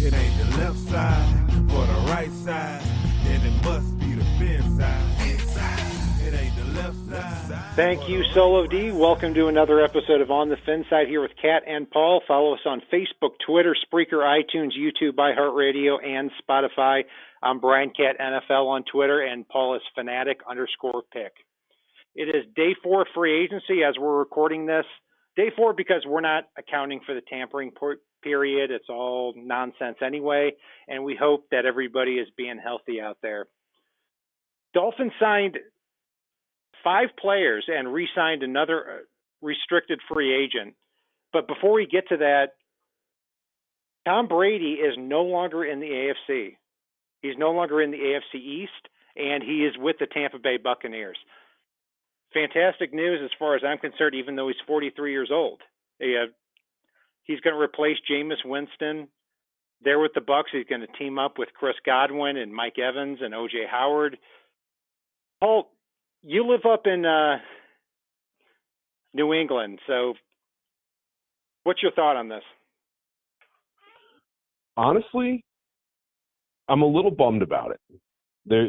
It ain't the left side or the right side, then it must be the FinSide. It ain't the left side. Thank you, Solo D. Welcome to another episode of On the FinSide here with Kat and Paul. Follow us on Facebook, Twitter, Spreaker, iTunes, YouTube, iHeartRadio, and Spotify. I'm Brian Cat NFL on Twitter, and Paul is fanatic_pick. It is day 4 of free agency as we're recording this. Day 4 because we're not accounting for the tampering period. It's all nonsense anyway, and we hope that everybody is being healthy out there. Dolphins signed 5 players and re-signed another restricted free agent. But before we get to that, Tom Brady is no longer in the AFC. He's no longer in the AFC East, and he is with the Tampa Bay Buccaneers. Fantastic news as far as I'm concerned, even though he's 43 years old. He's going to replace Jameis Winston there with the Bucs. He's going to team up with Chris Godwin and Mike Evans and O.J. Howard. Paul, you live up in New England, so what's your thought on this? Honestly, I'm a little bummed about it.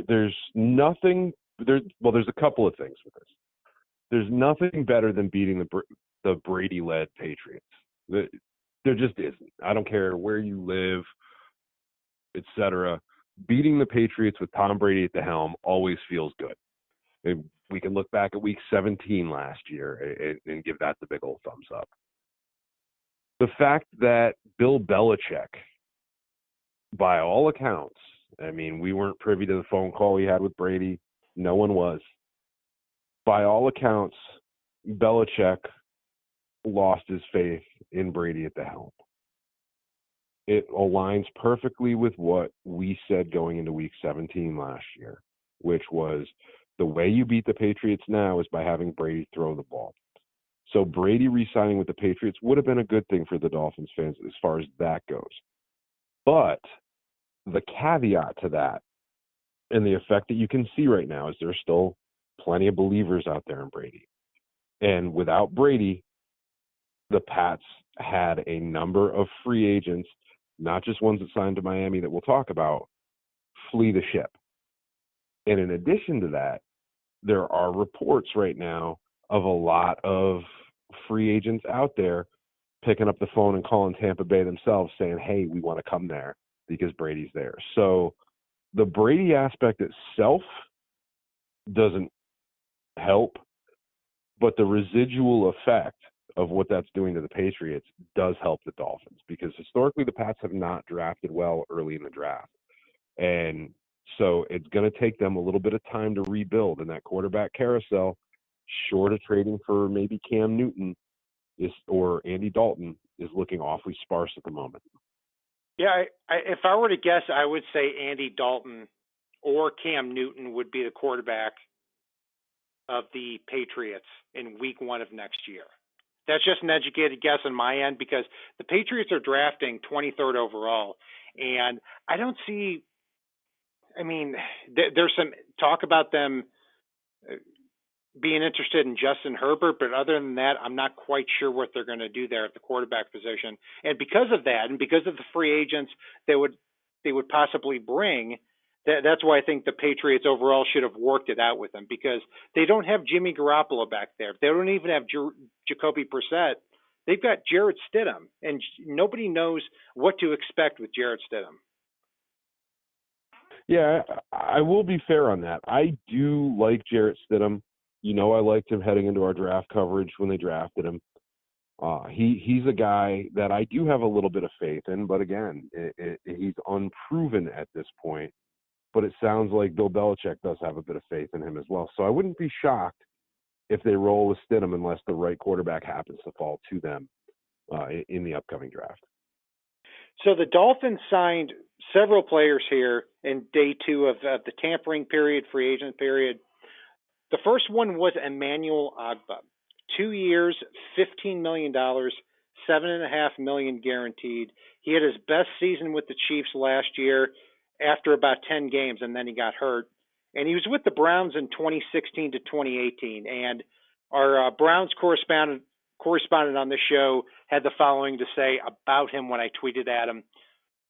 There's nothing. There's a couple of things with this. There's nothing better than beating the Brady-led Patriots. There just isn't. I don't care where you live, etc. Beating the Patriots with Tom Brady at the helm always feels good. And we can look back at Week 17 last year and give that the big old thumbs up. The fact that Bill Belichick, by all accounts, I mean, we weren't privy to the phone call he had with Brady. No one was. By all accounts, Belichick lost his faith in Brady at the helm. It aligns perfectly with what we said going into Week 17 last year, which was the way you beat the Patriots now is by having Brady throw the ball. So Brady re-signing with the Patriots would have been a good thing for the Dolphins fans as far as that goes. But the caveat to that and the effect that you can see right now is there's still plenty of believers out there in Brady. And without Brady, the Pats had a number of free agents, not just ones that signed to Miami that we'll talk about, flee the ship. And in addition to that, there are reports right now of a lot of free agents out there picking up the phone and calling Tampa Bay themselves saying, hey, we want to come there because Brady's there. So the Brady aspect itself doesn't help, but the residual effect of what that's doing to the Patriots does help the Dolphins because historically the Pats have not drafted well early in the draft. And so it's going to take them a little bit of time to rebuild. And that quarterback carousel, short of trading for maybe Cam Newton or Andy Dalton, is looking awfully sparse at the moment. Yeah, if I were to guess, I would say Andy Dalton or Cam Newton would be the quarterback of the Patriots in Week 1 of next year. That's just an educated guess on my end because the Patriots are drafting 23rd overall, and I don't see – I mean, there's some talk about them being interested in Justin Herbert, but other than that, I'm not quite sure what they're going to do there at the quarterback position. And because of that, and because of the free agents they would possibly bring, that's why I think the Patriots overall should have worked it out with them because they don't have Jimmy Garoppolo back there. They don't even have Jacoby Brissett. They've got Jarrett Stidham, and nobody knows what to expect with Jarrett Stidham. Yeah, I will be fair on that. I do like Jarrett Stidham. You know, I liked him heading into our draft coverage when they drafted him. He's a guy that I do have a little bit of faith in, but again, he's unproven at this point. But it sounds like Bill Belichick does have a bit of faith in him as well. So I wouldn't be shocked if they roll with Stidham unless the right quarterback happens to fall to them in the upcoming draft. So the Dolphins signed several players here in day 2 of the tampering period, free agent period. The first one was Emmanuel Ogbah. 2 years, $15 million, $7.5 million guaranteed. He had his best season with the Chiefs last year after about 10 games, and then he got hurt. And he was with the Browns in 2016 to 2018. And our Browns correspondent on the show had the following to say about him when I tweeted at him.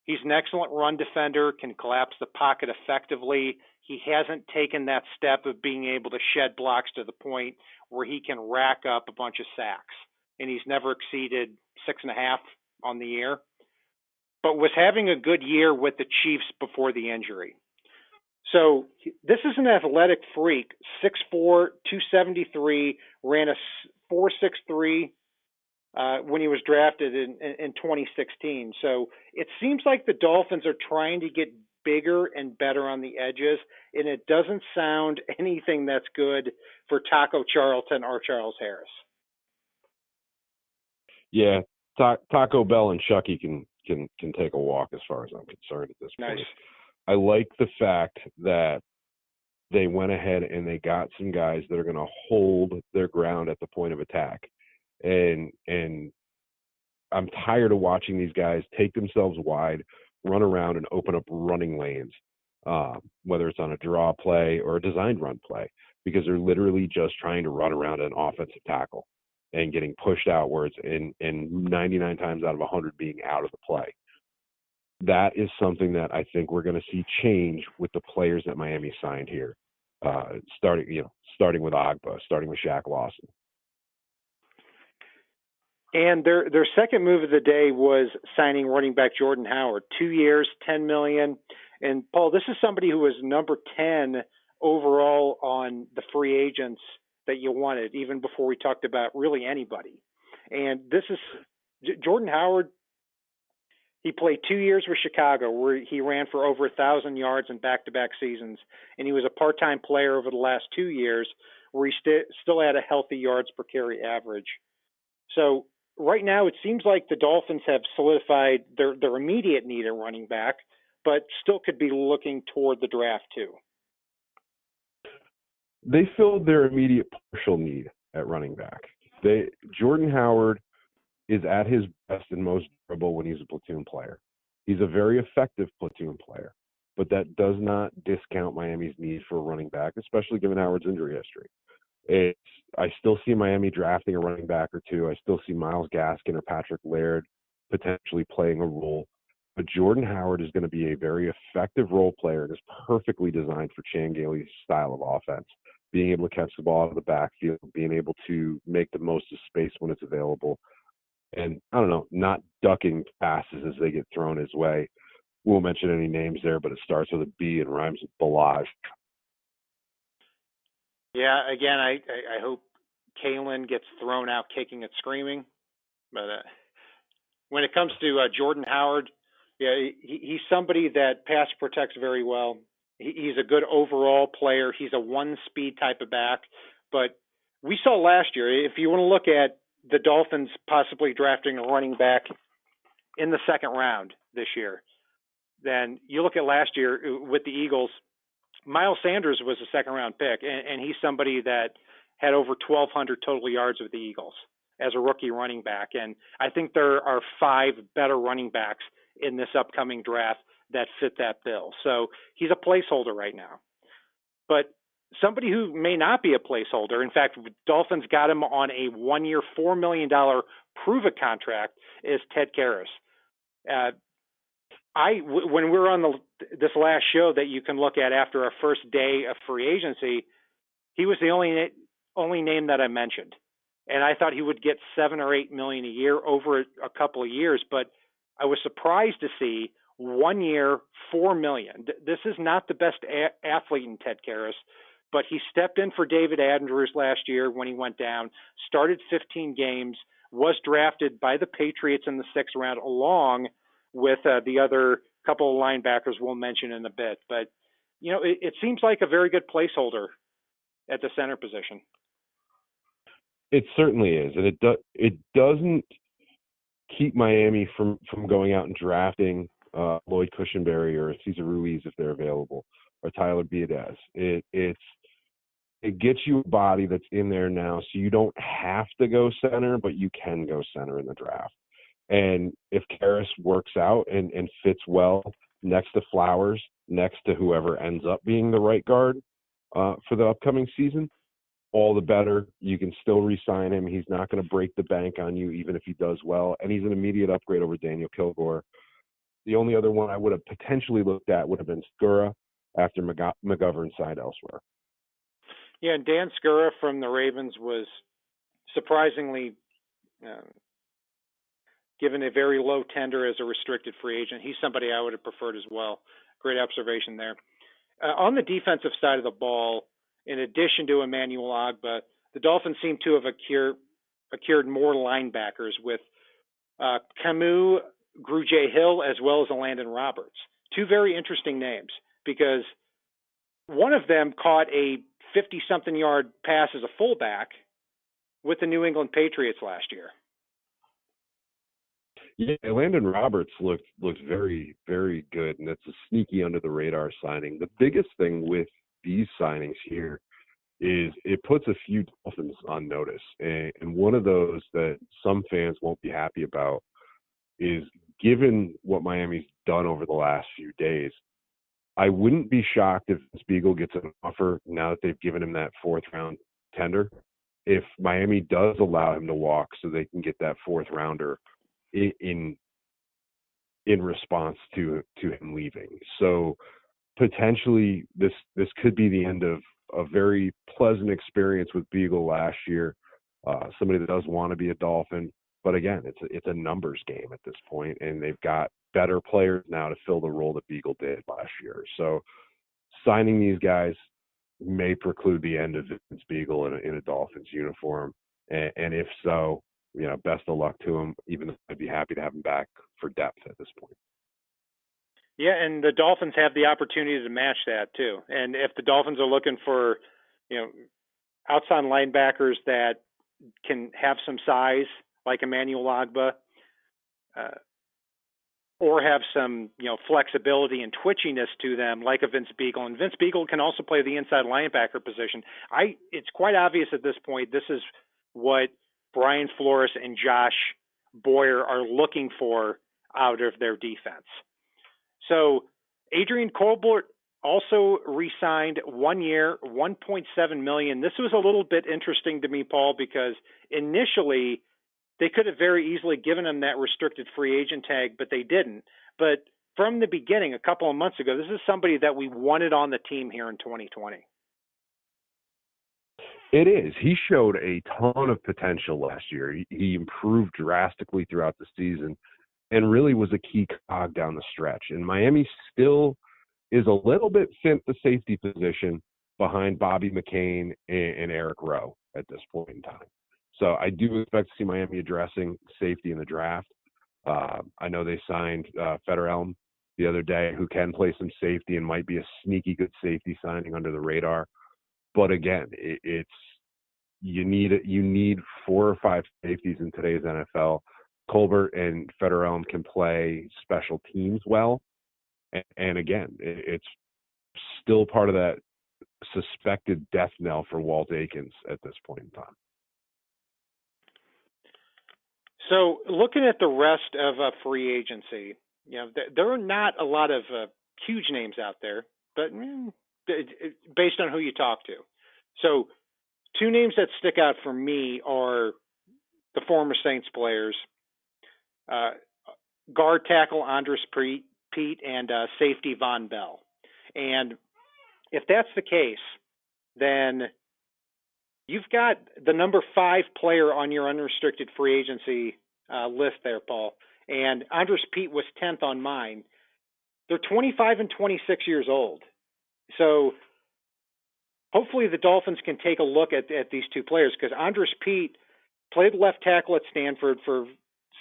He's an excellent run defender, can collapse the pocket effectively. He hasn't taken that step of being able to shed blocks to the point where he can rack up a bunch of sacks. And he's never exceeded 6.5 on the year, but was having a good year with the Chiefs before the injury. So this is an athletic freak, 6'4", 273, ran a 4.63 when he was drafted in 2016. So it seems like the Dolphins are trying to get bigger and better on the edges, and it doesn't sound anything that's good for Taco Charlton or Charles Harris. Yeah, Taco Bell and Chucky can take a walk as far as I'm concerned at this point. Nice. I like the fact that they went ahead and they got some guys that are going to hold their ground at the point of attack. And I'm tired of watching these guys take themselves wide, run around, and open up running lanes, whether it's on a draw play or a designed run play, because they're literally just trying to run around an offensive tackle and getting pushed outwards and 99 times out of 100 being out of the play. That is something that I think we're going to see change with the players that Miami signed here, starting with Ogbah, starting with Shaq Lawson. And their second move of the day was signing running back Jordan Howard, 2 years, $10 million. And Paul, this is somebody who was number 10 overall on the free agents that you wanted, even before we talked about really anybody. And this is Jordan Howard. He played 2 years with Chicago, where he ran for over 1,000 yards in back-to-back seasons, and he was a part-time player over the last 2 years, where he still had a healthy yards per carry average. So right now, it seems like the Dolphins have solidified their immediate need at running back, but still could be looking toward the draft too. They filled their immediate partial need at running back. Jordan Howard is at his best and most durable when he's a platoon player. He's a very effective platoon player, but that does not discount Miami's need for a running back, especially given Howard's injury history. I still see Miami drafting a running back or two. I still see Myles Gaskin or Patrick Laird potentially playing a role. But Jordan Howard is going to be a very effective role player and is perfectly designed for Chan Gailey's style of offense, being able to catch the ball out of the backfield, being able to make the most of space when it's available, and, I don't know, not ducking passes as they get thrown his way. We won't mention any names there, but it starts with a B and rhymes with Balaj. Yeah, again, I hope Kalen gets thrown out kicking and screaming. But when it comes to Jordan Howard, yeah, he's somebody that pass protects very well. He's a good overall player. He's a one-speed type of back. But we saw last year, if you want to look at the Dolphins possibly drafting a running back in the second round this year, then you look at last year with the Eagles, Miles Sanders was a second-round pick, and he's somebody that had over 1,200 total yards with the Eagles as a rookie running back. And I think there are 5 better running backs in this upcoming draft that fit that bill. So he's a placeholder right now. But somebody who may not be a placeholder, in fact, Dolphins got him on a 1-year, $4 million prove-it contract, is Ted Karras. When we were on this last show that you can look at after our first day of free agency, he was the only name that I mentioned. And I thought he would get $7 or $8 million a year over a couple of years, but I was surprised to see 1 year, $4 million. This is not the best athlete in Ted Karras, but he stepped in for David Andrews last year when he went down, started 15 games, was drafted by the Patriots in the 6th round along with the other couple of linebackers we'll mention in a bit. But, you know, it seems like a very good placeholder at the center position. It certainly is, and it doesn't keep Miami from going out and drafting Lloyd Cushenberry or Cesar Ruiz if they're available, or Tyler Biadasz. It gets you a body that's in there now, so you don't have to go center, but you can go center in the draft. And if Karras works out and fits well next to Flowers, next to whoever ends up being the right guard for the upcoming season, all the better. You can still re-sign him. He's not going to break the bank on you, even if he does well. And he's an immediate upgrade over Daniel Kilgore. The only other one I would have potentially looked at would have been Skura after McGovern signed elsewhere. Yeah, and Dan Skura from the Ravens was surprisingly given a very low tender as a restricted free agent. He's somebody I would have preferred as well. Great observation there. On the defensive side of the ball, in addition to Emmanuel Ogbah, the Dolphins seem to have acquired more linebackers with Camus Grugier-Hill as well as Landon Roberts. Two very interesting names because one of them caught a 50-something yard pass as a fullback with the New England Patriots last year. Yeah, Landon Roberts looked very, very good, and it's a sneaky under the radar signing. The biggest thing with these signings here is it puts a few Dolphins on notice, and one of those that some fans won't be happy about is, given what Miami's done over the last few days, I wouldn't be shocked if Spiegel gets an offer now that they've given him that fourth round tender, if Miami does allow him to walk so they can get that fourth rounder in response to him leaving. So potentially this could be the end of a very pleasant experience with Beagle last year. Somebody that does want to be a Dolphin, but again, it's a numbers game at this point, and they've got better players now to fill the role that Beagle did last year. So signing these guys may preclude the end of Vince Beagle in a Dolphins uniform, and if so, best of luck to him. Even though I'd be happy to have him back for depth at this point. Yeah, and the Dolphins have the opportunity to match that too. And if the Dolphins are looking for, outside linebackers that can have some size, like Emmanuel Ogbah, or have some, flexibility and twitchiness to them, like a Vince Beagle. And Vince Beagle can also play the inside linebacker position. It's quite obvious at this point, this is what Brian Flores and Josh Boyer are looking for out of their defense. So Adrian Colbert also re-signed 1 year, $1.7 million. This was a little bit interesting to me, Paul, because initially they could have very easily given him that restricted free agent tag, but they didn't. But from the beginning, a couple of months ago, this is somebody that we wanted on the team here in 2020. It is. He showed a ton of potential last year. He improved drastically throughout the season and really was a key cog down the stretch. And Miami still is a little bit thin at the safety position behind Bobby McCain and Eric Rowe at this point in time. So I do expect to see Miami addressing safety in the draft. I know they signed Federelm the other day, who can play some safety and might be a sneaky good safety signing under the radar. But again, you need 4 or 5 safeties in today's NFL. Colbert and Federelm can play special teams well. And again, it's still part of that suspected death knell for Walt Aikens at this point in time. So looking at the rest of free agency, there are not a lot of huge names out there, but based on who you talk to. So 2 names that stick out for me are the former Saints players, guard tackle Andres Pete and safety Von Bell. And if that's the case, then you've got the number 5 player on your unrestricted free agency list there, Paul. And Andres Pete was 10th on mine. They're 25 and 26 years old. So hopefully the Dolphins can take a look at these 2 players, because Andres Pete played left tackle at Stanford for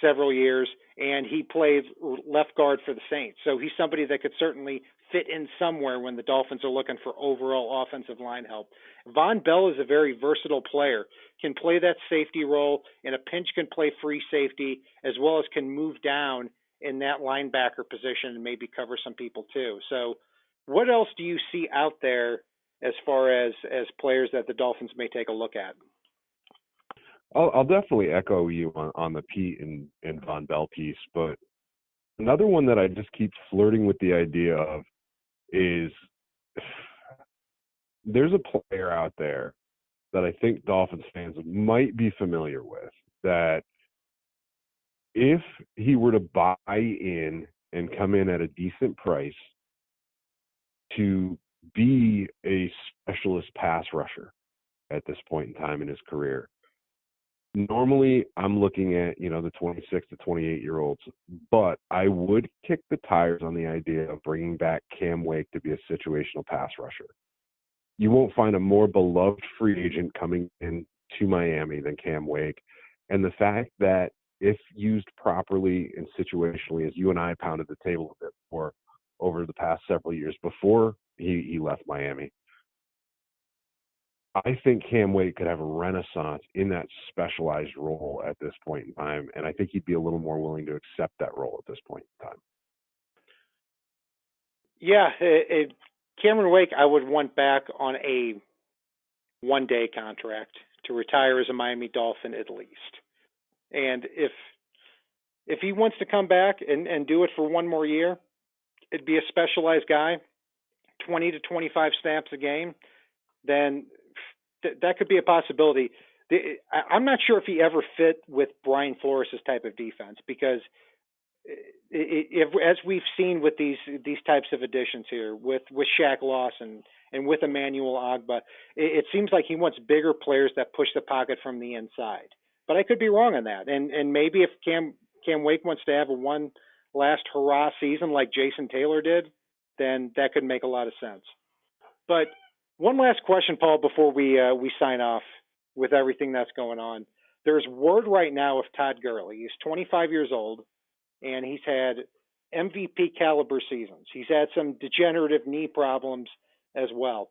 several years, and he played left guard for the Saints. So he's somebody that could certainly fit in somewhere when the Dolphins are looking for overall offensive line help. Von Bell is a very versatile player, can play that safety role, in a pinch can play free safety, as well as can move down in that linebacker position and maybe cover some people too. So what else do you see out there as far as players that the Dolphins may take a look at? I'll definitely echo you on the Pete and Von Bell piece, but another one that I just keep flirting with the idea of is there's a player out there that I think Dolphins fans might be familiar with, that if he were to buy in and come in at a decent price to be a specialist pass rusher at this point in time in his career. Normally, I'm looking at, the 26 to 28-year-olds, but I would kick the tires on the idea of bringing back Cam Wake to be a situational pass rusher. You won't find a more beloved free agent coming in to Miami than Cam Wake. And the fact that if used properly and situationally, as you and I pounded the table a bit for over the past several years before he left Miami, I think Cam Wake could have a renaissance in that specialized role at this point in time, and I think he'd be a little more willing to accept that role at this point in time. Yeah, Cameron Wake, I would want back on a one-day contract to retire as a Miami Dolphin at least. And if he wants to come back and do it for one more year, it'd be a specialized guy, 20 to 25 snaps a game, then that could be a possibility. I'm not sure if he ever fit with Brian Flores' type of defense, because as we've seen with these types of additions here, with Shaq Lawson and with Emmanuel Ogbah, it seems like he wants bigger players that push the pocket from the inside. But I could be wrong on that. And maybe if Cam Wake wants to have a one last hurrah season like Jason Taylor did, then that could make a lot of sense. But one last question, Paul, before we sign off with everything that's going on. There's word right now of Todd Gurley. He's 25 years old, and he's had MVP caliber seasons. He's had some degenerative knee problems as well.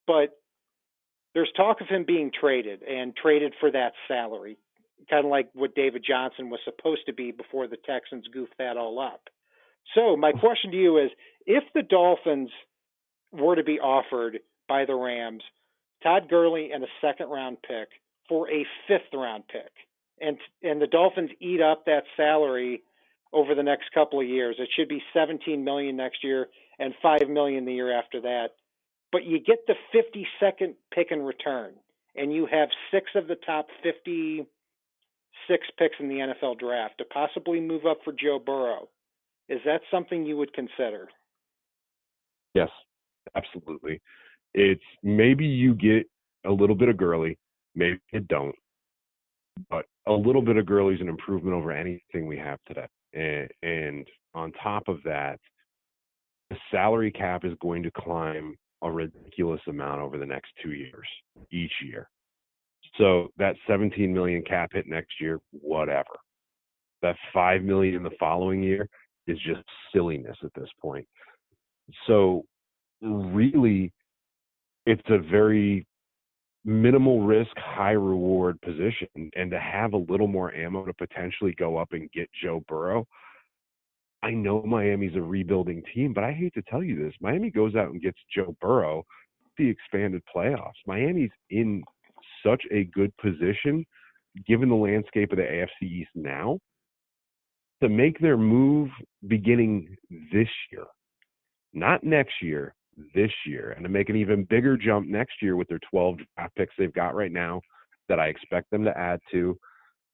But there's talk of him being traded for that salary, kind of like what David Johnson was supposed to be before the Texans goofed that all up. So my question to you is, if the Dolphins were to be offered by the Rams Todd Gurley and a second-round pick for a fifth-round pick, and the Dolphins eat up that salary over the next couple of years, it should be $17 million next year and $5 million the year after that. But you get the 52nd pick in return, and you have 6 of the top 56 picks in the NFL draft to possibly move up for Joe Burrow. Is that something you would consider? Yes, absolutely. It's maybe you get a little bit of Gurley, maybe you don't. But a little bit of Gurley is an improvement over anything we have today. And on top of that, the salary cap is going to climb a ridiculous amount over the next 2 years, each year. So that $17 million cap hit next year, whatever. That $5 million the following year is just silliness at this point. So really, it's a very minimal risk, high reward position. And to have a little more ammo to potentially go up and get Joe Burrow, I know Miami's a rebuilding team, but I hate to tell you this. Miami goes out and gets Joe Burrow, the expanded playoffs. Miami's in such a good position, given the landscape of the AFC East now, to make their move beginning this year, not next year, this year, and to make an even bigger jump next year with their 12 draft picks they've got right now that I expect them to add to,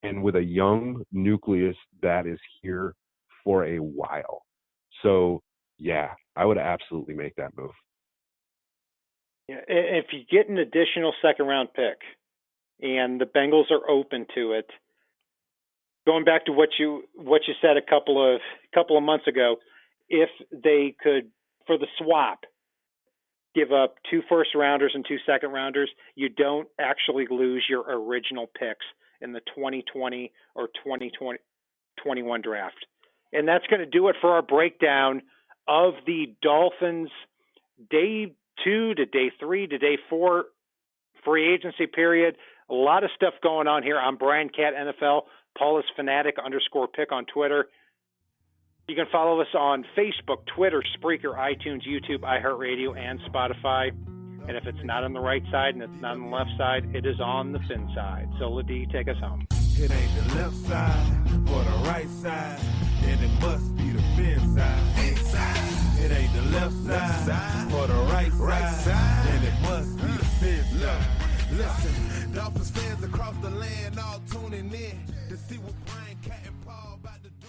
and with a young nucleus that is here for a while. So, yeah, I would absolutely make that move. Yeah, if you get an additional second-round pick and the Bengals are open to it, going back to what you said a couple of months ago, if they could, for the swap, give up 2 first-rounders and 2 second-rounders, you don't actually lose your original picks in the 2020 or 2021 draft. And that's going to do it for our breakdown of the Dolphins' day 2 to day 3 to day 4 free agency period. A lot of stuff going on here. I'm Brian Cat NFL. Paul is Fanatic_pick on Twitter. You can follow us on Facebook, Twitter, Spreaker, iTunes, YouTube, iHeartRadio, and Spotify. And if it's not on the right side and it's not on the left side, it is on the FinSide. So, Ladie, take us home. It ain't the left side or the right side, then it must be the FinSide. It ain't the left side or the right side, then it must be the FinSide. Listen, Dolphins fans across the land all tuning in to see what Brian Cat and Paul about to do.